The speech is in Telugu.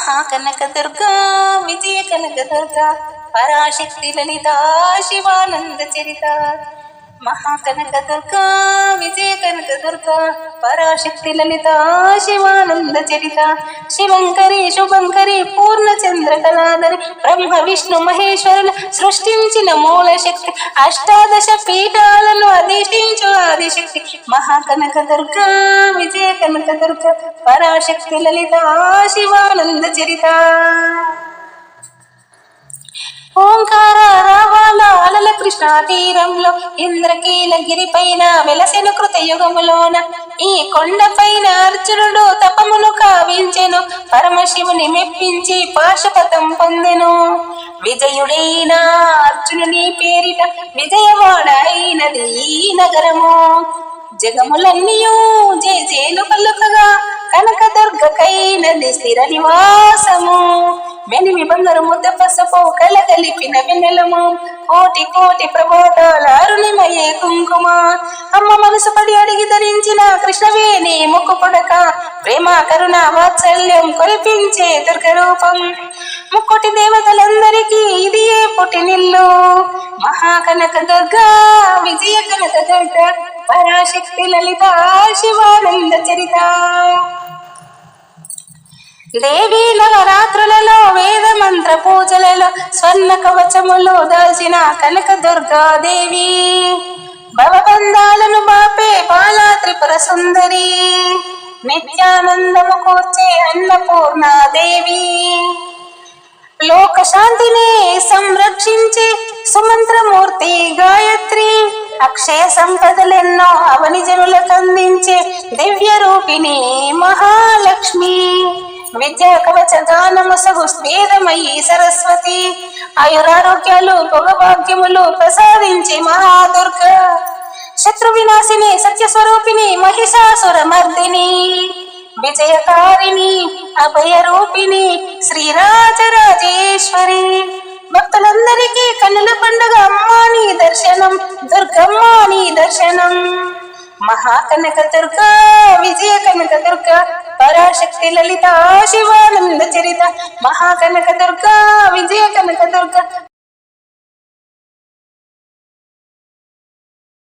మహాకనక దుర్గా విజయ కనక దుర్గా పరాశక్తి లలిత శివానంద చరిత. మహాకనక దుర్గా విజయ కనక దుర్గా పరాశక్తి లలిత శివానంద చరిత. శివంకరి శుభంకరి పూర్ణచంద్ర కళాధరి బ్రహ్మ విష్ణు మహేశ్వరుల సృష్టించిన మూల శక్తి, అష్టాదశ పీఠాలను అధిష్ఠించు ఆదిశక్తి. మహాకనక దుర్గా విజయ కనక దుర్గా పరాశక్తి లలిత శివానంద చరిత. ఓంకార రావాల అలల కృష్ణా తీరంలో ఇంద్రకీలగిరి పైన వెలసెను కృతయుగములోన ఈ కొండపైన అర్జునుడు తపమును కావించెను, పరమశివుని మెప్పించి పాశుపతం పొందెను. విజయుడైన అర్జునుని పేరిట విజయవాడైనది ఈ నగరము. జగములన్నీయూ జేజేలు పలుకగా కనకదుర్గకైనది స్థిర నివాసము. వెనిమి బంగారు ముద్ద పసుపు కలగలిపిన వెన్నెలము, కోటి కోటి ప్రభాతాల అరుణిమయే కుంకుమ. అమ్మ మనసు పడి అడిగి ధరించిన కృష్ణవేణి ముక్కు పొడక ప్రేమ కరుణ వాత్సల్యం కురిపించే దుర్గ రూపం. ముక్కోటి దేవతలందరికీ ఇది ఏ పుట్టినిల్లు. మహాకనక దుర్గా విజయ కనక దుర్గా పరాశక్తి లలిత శివానంద చరిత. దేవీ నవరాత్రులలో వేద మంత్ర పూజలలో స్వర్ణ కవచములు దాల్చిన కనక దుర్గాదేవి, భవబంధాలను బాపే బాలా త్రిపుర సుందరి, నిత్యానందము కూర్చే అన్నపూర్ణాదేవి, లోక శాంతిని సంరక్షించే సుమంత్రమూర్తి గాయత్రి, అక్షయ సంపదలెన్నో అవని జనులకు అందించే దివ్య రూపిణి మహాలక్ష్మి, విద్యా కవచ దానముసగు స్వేదమయీ సరస్వతి, ఆయురారోగ్యాలు భోగభాగ్యములు ప్రసాదించి మహాదుర్గ, శత్రు వినాశిని సత్యస్వరూపిణి మహిషాసుర మర్దిని, విజయకారిణి అభయ రూపిణి శ్రీరాజరాజేశ్వరి. భక్తులందరికీ కన్నుల పండుగ అమ్మాని దర్శనం, దుర్గమ్మాని దర్శనం. మహాకనక దుర్గా విజయ కనక దుర్గా పరాశక్తి లలిత శివానంద చరిత. మహాకనక దుర్గా విజయ కనక దుర్గా